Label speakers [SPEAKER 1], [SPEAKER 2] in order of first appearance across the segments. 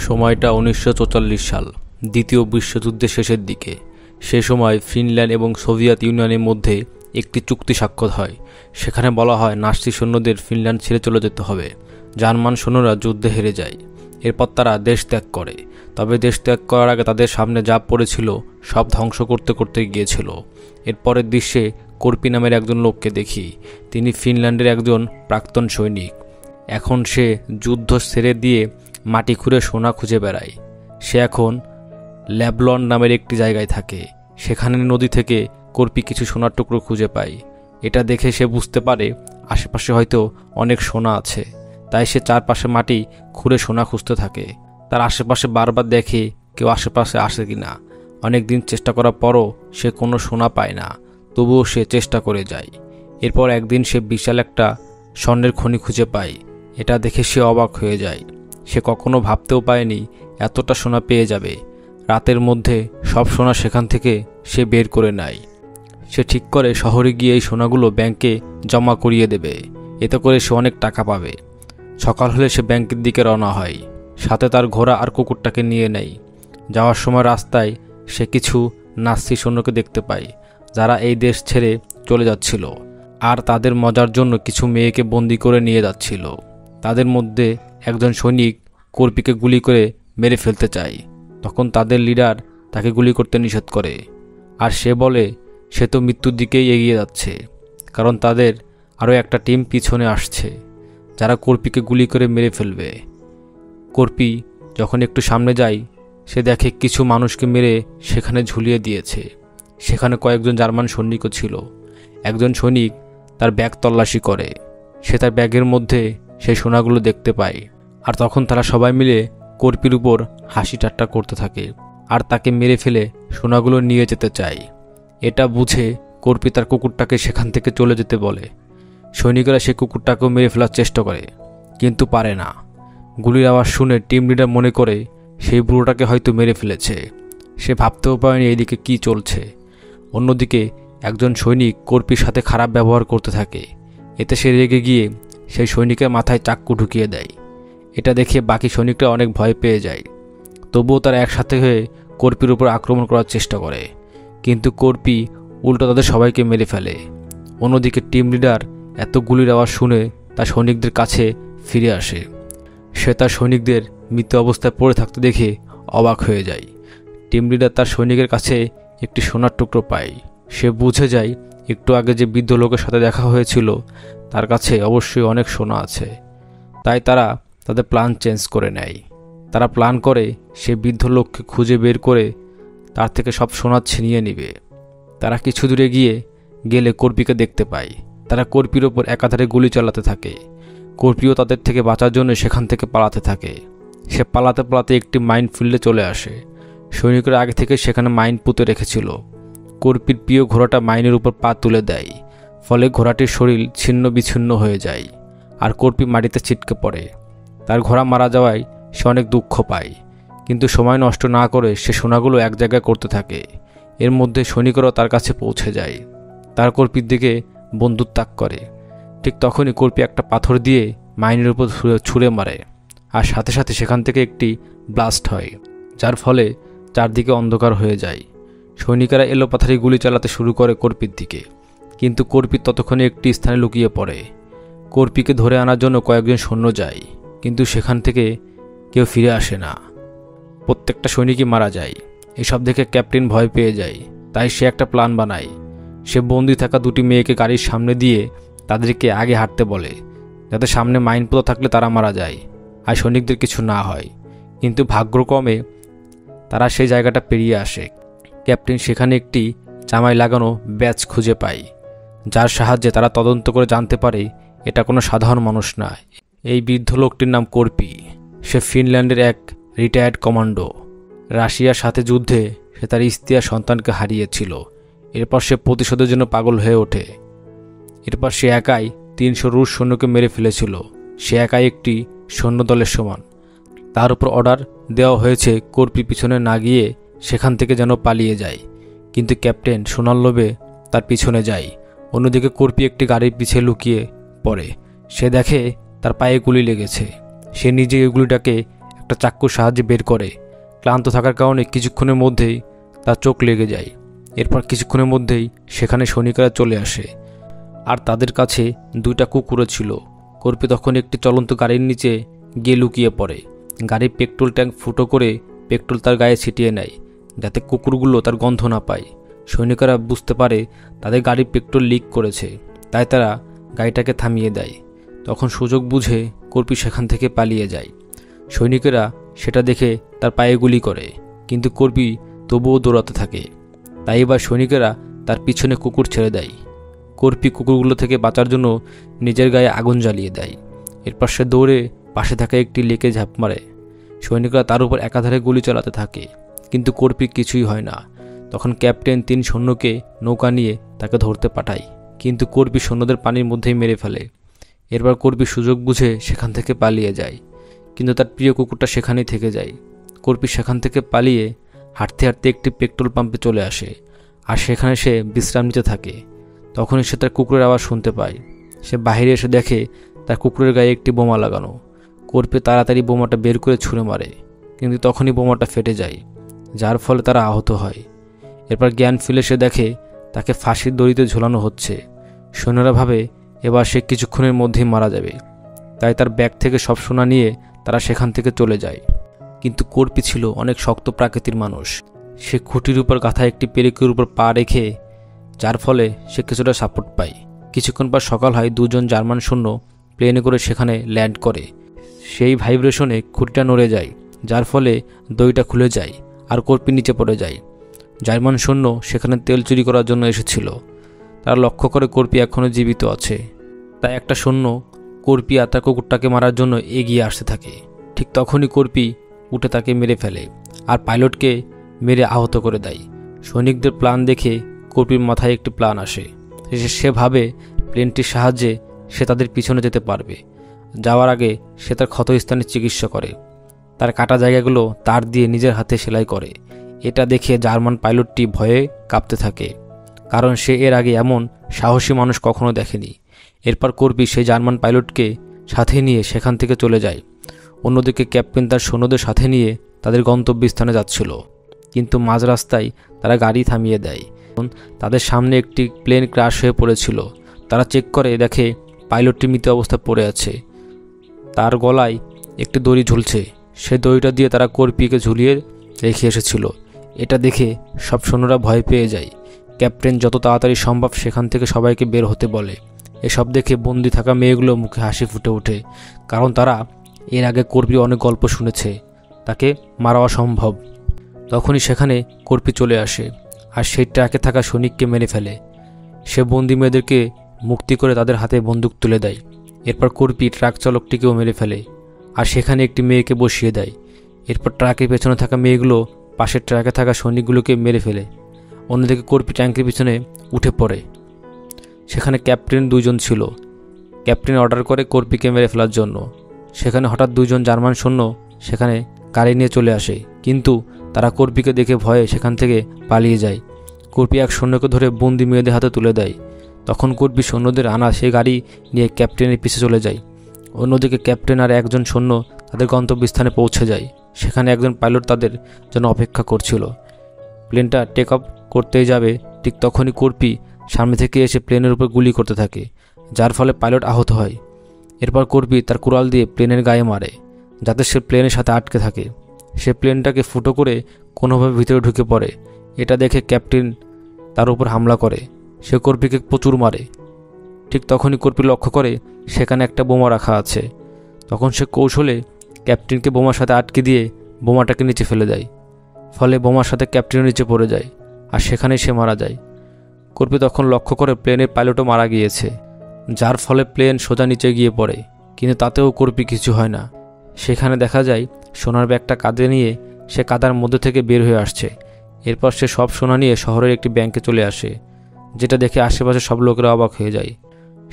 [SPEAKER 1] সময়টা 1944 সাল, দ্বিতীয় বিশ্বযুদ্ধের শেষের দিকে। সে সময় ফিনল্যান্ড এবং সোভিয়েত ইউনিয়নের মধ্যে একটি চুক্তি স্বাক্ষর হয়। সেখানে বলা হয় নাৎসি সৈন্যদের ফিনল্যান্ড ছেড়ে চলে যেতে হবে। জার্মান সৈন্যরা যুদ্ধে হেরে যায়। এরপর তারা দেশ ত্যাগ করে। তবে দেশ ত্যাগ করার আগে তাদের সামনে যা পড়েছিল সব ধ্বংস করতে করতে গিয়েছিল। এরপরের দৃশ্যে কর্পি নামের একজন লোককে দেখি। তিনি ফিনল্যান্ডের একজন প্রাক্তন সৈনিক। এখন সে যুদ্ধ ছেড়ে দিয়ে মাটি খুঁড়ে সোনা খুঁজে বেড়ায়। সে এখন ল্যাবলন নামের একটি জায়গায় থাকে। সেখানে নদী থেকে কর্পি কিছু সোনার টুকরো খুঁজে পায়। এটা দেখে সে বুঝতে পারে আশেপাশে হয়তো অনেক সোনা আছে। তাই সে চারপাশে মাটি খুঁড়ে সোনা খুঁজতে থাকে। তার আশেপাশে বারবার দেখে কেউ আশেপাশে আসে কিনা। অনেক দিন চেষ্টা করার পরও সে কোনো সোনা পায় না। তবুও সে চেষ্টা করে যায়। এরপর একদিন সে বিশাল একটা স্বর্ণের খনি খুঁজে পায়। এটা দেখে সে অবাক হয়ে যায়। সে কখনো ভাবতেও পায়নি এতটা সোনা পেয়ে যাবে। রাতের মধ্যে সব সোনা সেখান থেকে সে বের করে নেয়। সে ঠিক করে শহরে গিয়ে এই সোনাগুলো ব্যাংকে জমা করিয়ে দেবে। এতে করে সে অনেক টাকা পাবে। সকাল হলে সে ব্যাংকের দিকে রওনা হয়। সাথে তার ঘোড়া আর কুকুরটাকে নিয়ে নেয়। যাওয়ার সময় রাস্তায় সে কিছু নাৎসি সৈন্যকে দেখতে পায়, যারা এই দেশ ছেড়ে চলে যাচ্ছিল আর তাদের মজার জন্য কিছু মেয়েকে বন্দি করে নিয়ে যাচ্ছিল। তাদের মধ্যে একজন সৈনিক কর্পিকে গুলি করে মেরে ফেলতে চায়। তখন তাদের লিডার তাকে গুলি করতে নিষেধ করে। আর সে বলে সে তো মৃত্যুর দিকেই এগিয়ে যাচ্ছে, কারণ তাদের আরও একটা টিম পিছনে আসছে, যারা কর্পিকে গুলি করে মেরে ফেলবে। কর্পি যখন একটু সামনে যায়, সে দেখে কিছু মানুষকে মেরে সেখানে ঝুলিয়ে দিয়েছে। সেখানে কয়েকজন জার্মান সৈনিকও ছিল। একজন সৈনিক তার ব্যাগ তল্লাশি করে। সে তার ব্যাগের মধ্যে সেই সোনাগুলো দেখতে পায়। আর তখন তারা সবাই মিলে কর্পির উপর হাসি ঠাট্টা করতে থাকে আর তাকে মেরে ফেলে সোনাগুলো নিয়ে যেতে চায়। এটা বুঝে কর্পি তার কুকুরটাকে সেখান থেকে চলে যেতে বলে। সৈনিকরা সেই কুকুরটাকেও মেরে ফেলার চেষ্টা করে, কিন্তু পারে না। গুলির আওয়াজ শুনে টিম লিডার মনে করে সেই বুড়োটাকে হয়তো মেরে ফেলেছে। সে ভাবতেও পারেনি এইদিকে কি চলছে। অন্যদিকে একজন সৈনিক কর্পির সাথে খারাপ ব্যবহার করতে থাকে। এতে সে রেগে গিয়ে সেই সৈনিকের মাথায় চাক্কু ঢুকিয়ে দেয়। এটা দেখে বাকি সৈনিকরা অনেক ভয় পেয়ে যায়। তবুও তারা একসাথে হয়ে কর্পির উপর আক্রমণ করার চেষ্টা করে, কিন্তু কর্পি উল্টো তাদের সবাইকে মেরে ফেলে। অন্যদিকে টিম লিডার এত গুলির আওয়াজ শুনে তার সৈনিকদের কাছে ফিরে আসে। সে তার সৈনিকদের মৃত অবস্থায় পড়ে থাকতে দেখে অবাক হয়ে যায়। টিম লিডার তার সৈনিকের কাছে একটি সোনার টুকরো পায়। সে বুঝে যায় একটু আগে যে বৃদ্ধ লোকের সাথে দেখা হয়েছিল তার কাছে অবশ্যই অনেক সোনা আছে। তাই তারা তাদের প্ল্যান চেঞ্জ করে নেয়। তারা প্ল্যান করে সে বৃদ্ধ লোককে খুঁজে বের করে তার থেকে সব সোনা ছিনিয়ে নেবে। তারা কিছু দূরে গেলে কর্পিকে দেখতে পায়। তারা কর্পির ওপর একাধারে গুলি চালাতে থাকে। কর্পিও তাদের থেকে বাঁচার জন্য সেখান থেকে পালাতে থাকে। সে পালাতে পালাতে একটি মাইন ফিল্ডে চলে আসে। সৈনিকরা আগে থেকে সেখানে মাইন পুঁতে রেখেছিল। কর্পির প্রিয় ঘোড়াটা মাইনের উপর পা তুলে দেয়। ফলে ঘোড়াটির শরীর ছিন্ন বিচ্ছিন্ন হয়ে যায় আর কর্পি মাটিতে ছিটকে পড়ে। তার ঘোড়া মারা যাওয়ায় সে অনেক দুঃখ পায়, কিন্তু সময় নষ্ট না করে সে সোনাগুলো এক জায়গায় করতে থাকে। এর মধ্যে সৈনিকরাও তার কাছে পৌঁছে যায়। তার কর্পির দিকে বন্দুক তাক করে। ঠিক তখনই কর্পি একটা পাথর দিয়ে মাইনের উপর ছুঁড়ে মারে, আর সাথে সাথে সেখান থেকে একটি ব্লাস্ট হয়, যার ফলে চারদিকে অন্ধকার হয়ে যায়। সৈনিকেরা এলোপাথারি গুলি চালাতে শুরু করে কর্পির দিকে, কিন্তু কর্পি ততক্ষণে একটি স্থানে লুকিয়ে পড়ে। কর্পিকে ধরে আনার জন্য কয়েকজন সৈন্য যায়, কিন্তু সেখান থেকে কেউ ফিরে আসে না। প্রত্যেকটা সৈনিকই মারা যায়। এসব দেখে ক্যাপ্টেন ভয় পেয়ে যায়। তাই সে একটা প্ল্যান বানায়। সে বন্দি থাকা দুটি মেয়েকে গাড়ির সামনে দিয়ে তাদেরকে আগে হাঁটতে বলে, যাতে সামনে মাইন পোতা থাকলে তারা মারা যায় আর সৈনিকদের কিছু না হয়। কিন্তু ভাগ্যক্রমে তারা সেই জায়গাটা পেরিয়ে আসে। ক্যাপ্টেন সেখানে একটি জামায় লাগানো ব্যাজ খুঁজে পায়, যার সাহায্যে তারা তদন্ত করে জানতে পারে এটা কোনো সাধারণ মানুষ না। এই বৃদ্ধ লোকটির নাম কর্পি। সে ফিনল্যান্ডের এক রিটায়ার্ড কমান্ডো। রাশিয়ার সাথে যুদ্ধে সে তার স্ত্রী আর সন্তানকে হারিয়েছিল। এরপর সে প্রতিশোধের জন্য পাগল হয়ে ওঠে। এরপর সে একাই 300 রুশ সৈন্যকে মেরে ফেলেছিল। সে একাই একটি সৈন্যদলের সমান। তার উপর অর্ডার দেওয়া হয়েছে কর্পি পিছনে না গিয়ে সেখান থেকে যেন পালিয়ে যায়, কিন্তু ক্যাপ্টেন সোনার লোভে তার পিছনে যায়। অন্যদিকে কর্পি একটি গাড়ির পিছে লুকিয়ে পড়ে। সে দেখে তার পায়ে গুলি লেগেছে। সে নিজে এই গুলিটাকে একটা একটা চাকুর সাহায্যে বের করে। ক্লান্ত থাকার কারণে কিছুক্ষণের মধ্যেই তার চোখ লেগে যায়। এরপর কিছুক্ষণের মধ্যেই সেখানে সৈনিকেরা চলে আসে, আর তাদের কাছে 2টা কুকুরও ছিল। কর্পি তখন একটি চলন্ত গাড়ির নিচে গিয়ে লুকিয়ে পড়ে। গাড়ির পেট্রোল ট্যাঙ্ক ফুটো করে পেট্রোল তার গায়ে ছিটিয়ে নেয়, যাতে কুকুরগুলো তার গন্ধ না পায়। সৈনিকেরা বুঝতে পারে তাদের গাড়ির পেট্রোল লিক করেছে, তাই তারা গাড়িটাকে থামিয়ে দেয়। তখন সুযোগ বুঝে কর্পি সেখান থেকে পালিয়ে যায়। সৈনিকেরা সেটা দেখে তার পায়ে গুলি করে, কিন্তু কর্পি তবুও দৌড়াতে থাকে। তাই এবার সৈনিকেরা তার পিছনে কুকুর ছেড়ে দেয়। কর্পি কুকুরগুলো থেকে বাঁচার জন্য নিজের গায়ে আগুন জ্বালিয়ে দেয়। এরপর সে দৌড়ে পাশে থাকা একটি লেকে ঝাঁপ মারে। সৈনিকরা তার উপর একাধারে গুলি চালাতে থাকে, কিন্তু কর্পি কিছুই হয় না। তখন ক্যাপ্টেন 3 সৈন্যকে নৌকা নিয়ে তাকে ধরতে পাঠায়, কিন্তু কর্পি সৈন্যদের পানির মধ্যেই মেরে ফেলে। এরপর কর্পি সুযোগ বুঝে সেখান থেকে পালিয়ে যায়, কিন্তু তার প্রিয় কুকুরটা সেখানেই থেকে যায়। কর্পি সেখান থেকে পালিয়ে হাঁটতে হাঁটতে একটি পেট্রোল পাম্পে চলে আসে, আর সেখানে সে বিশ্রাম নিতে থাকে। তখনই সে তার কুকুরের আওয়াজ শুনতে পায়। সে বাইরে এসে দেখে তার কুকুরের গায়ে একটি বোমা লাগানো। কর্পি তাড়াতাড়ি বোমাটা বের করে ছুঁড়ে মারে, কিন্তু তখনই বোমাটা ফেটে যায়, যার ফলে তারা আহত হয়। এরপর জ্ঞান ফিরে সে দেখে তাকে ফাঁসির দড়িতে ঝোলানো হচ্ছে। সৈন্যরা ভাবে এবার সে কিছুক্ষণের মধ্যেই মারা যাবে, তাই তার ব্যাগ থেকে সব সোনা নিয়ে তারা সেখান থেকে চলে যায়। কিন্তু কর্পি ছিল অনেক শক্ত প্রাকৃতির মানুষ। সে খুঁটির উপর গাঁথা একটি পেরেকের উপর পা রেখে, যার ফলে সে কিছুটা সাপোর্ট পায়। কিছুক্ষণ পর সকাল হয়। 2 জন জার্মান সৈন্য প্লেনে করে সেখানে ল্যান্ড করে। সেই ভাইব্রেশনে খুঁটিটা নড়ে যায়, যার ফলে দড়িটা খুলে যায় আর কর্পি নিচে পড়ে যায়। জার্মান সৈন্য সেখানে তেল চুরি করার জন্য এসেছিল। তারা লক্ষ্য করে কর্পি এখনও জীবিত আছে, তাই একটা সৈন্য কর্পি আর তার কুকুরটাকে মারার জন্য এগিয়ে আসতে থাকে। ঠিক তখনই কর্পি উঠে তাকে মেরে ফেলে আর পাইলটকে মেরে আহত করে দেয়। সৈনিকদের প্ল্যান দেখে কর্পির মাথায় একটি প্ল্যান আসে। সে ভাবে প্লেনটির সাহায্যে সে তাদের পিছনে যেতে পারবে। যাওয়ার আগে সে তার ক্ষতস্থানের চিকিৎসা করে। তার কাটা জায়গাগুলো তার দিয়ে নিজের হাতে সেলাই করে। এটা দেখে জার্মান পাইলটটি ভয়ে কাঁপতে থাকে, কারণ সে এর আগে এমন সাহসী মানুষ কখনো দেখেনি। এরপর কর্পি সেই জার্মান পাইলটকে সাথে নিয়ে সেখান থেকে চলে যায়। অন্যদিকে ক্যাপ্টেন তার সৈন্যদের সাথে নিয়ে তাদের গন্তব্যস্থানে যাচ্ছিল, কিন্তু মাঝ রাস্তায় তারা গাড়ি থামিয়ে দেয়। তাদের সামনে একটি প্লেন ক্র্যাশ হয়ে পড়েছিল। তারা চেক করে দেখে পাইলটটি মৃত অবস্থায় পড়ে আছে। তার গলায় একটি দড়ি ঝুলছে। সেই দড়িটা দিয়ে তারা কর্পিকে ঝুলিয়ে রেখে এসেছিল। এটা দেখে সব সৈন্যরা ভয় পেয়ে যায়। ক্যাপ্টেন যত তাড়াতাড়ি সম্ভব সেখান থেকে সবাইকে বের হতে বলে। এসব দেখে বন্দি থাকা মেয়েগুলো মুখে হাসি ফুটে ওঠে, কারণ তারা এর আগে কর্পি অনেক গল্প শুনেছে তাকে মারা অসম্ভব। তখনই সেখানে কর্পি চলে আসে আর সেই ট্রাকে থাকা সৈনিককে মেরে ফেলে। সে বন্দি মেয়েদেরকে মুক্তি করে তাদের হাতে বন্দুক তুলে দেয়। এরপর কর্পি ট্রাক চালকটিকেও মেরে ফেলে আর সেখানে একটি মেয়েকে বসিয়ে দেয়। এরপর ট্রাকের পেছনে থাকা মেয়েগুলো পাশের ট্রাকে থাকা সৈনিকগুলোকে মেরে ফেলে। অন্যদিকে কর্পি ট্যাঙ্কের পিছনে উঠে পড়ে। সেখানে ক্যাপ্টেন 2 জন ছিল। ক্যাপ্টেন অর্ডার করে কর্পিকে মেরে ফেলার জন্য। সেখানে হঠাৎ 2 জন জার্মান সৈন্য সেখানে গাড়ি নিয়ে চলে আসে, কিন্তু তারা কর্পিকে দেখে ভয়ে সেখান থেকে পালিয়ে যায়। কর্পি এক সৈন্যকে ধরে বন্দি মেয়েদের হাতে তুলে দেয়। তখন কর্পি সৈন্যদের আনা সেই গাড়ি নিয়ে ক্যাপ্টেনের পিছে চলে যায়। অন্যদিকে ক্যাপ্টেন আর একজন সৈন্য তাদের গন্তব্যস্থানে পৌঁছে যায়। সেখানে একজন পাইলট তাদের জন্য অপেক্ষা করছিল। প্লেনটা টেক অফ করতেই যাবে, ঠিক তখনই কর্পি সামনে থেকে এসে প্লেনের উপর গুলি করতে থাকে, যার ফলে পাইলট আহত হয়। এরপর কর্পি তার কুড়াল দিয়ে প্লেনের গায়ে মারে, যাতে সে প্লেনের সাথে আটকে থাকে। সে প্লেনটাকে ফুটো করে কোনোভাবে ভিতরে ঢুকে পড়ে। এটা দেখে ক্যাপ্টেন তার উপর হামলা করে। সে কর্পিকে প্রচুর মারে। ঠিক তখনই কর্পি লক্ষ্য করে সেখানে একটা বোমা রাখা আছে। তখন সে কৌশলে ক্যাপ্টেনকে বোমার সাথে আটকে দিয়ে বোমাটাকে নিচে ফেলে দেয়। ফলে বোমার সাথে ক্যাপ্টেনের নিচে পড়ে যায় আর সেখানেই সে মারা যায়। কর্পি তখন লক্ষ্য করে প্লেনের পাইলটও মারা গিয়েছে, যার ফলে প্লেন সোজা নিচে গিয়ে পড়ে, কিন্তু তাতেও কর্পি কিছু হয় না। সেখানে দেখা যায় সোনার ব্যাগটা কাঁধে নিয়ে সে কাদার মধ্যে থেকে বের হয়ে আসছে। এরপর সে সব সোনা নিয়ে শহরের একটি ব্যাংকে চলে আসে, যেটা দেখে আশেপাশে সব লোকেরা অবাক হয়ে যায়।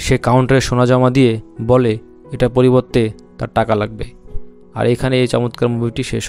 [SPEAKER 1] সে কাউন্টারে সোনা জমা দিয়ে বলে এটার পরিবর্তে তার টাকা লাগবে। আর এখানে এই চমৎকার মুভিটি শেষ।